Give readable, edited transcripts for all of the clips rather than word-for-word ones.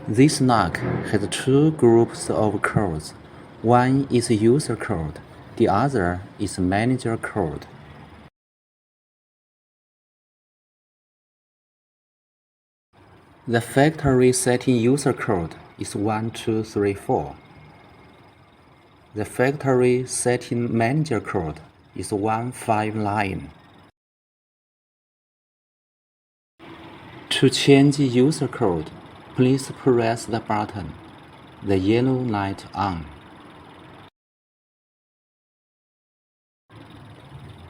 This NUC has two groups of codes. One is user code, the other is manager code. The factory setting user code is 1, 2, 3, 4. The factory setting manager code is 1, 5 line. To change user code, please press the button, the yellow light on.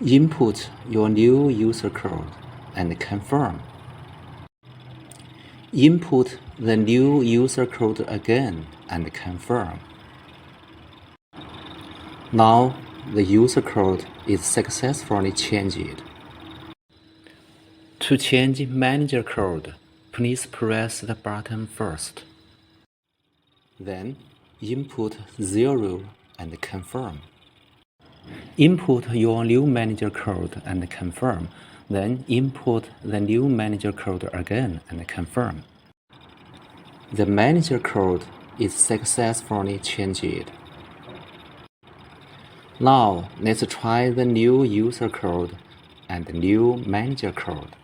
Input your new user code and confirm. Input the new user code again and confirm. Now the user code is successfully changed. To change manager code, please press the button first. Then input 0 and confirm. Input your new manager code and confirm. Then input the new manager code again and confirm. The manager code is successfully changed. Now let's try the new user code and new manager code.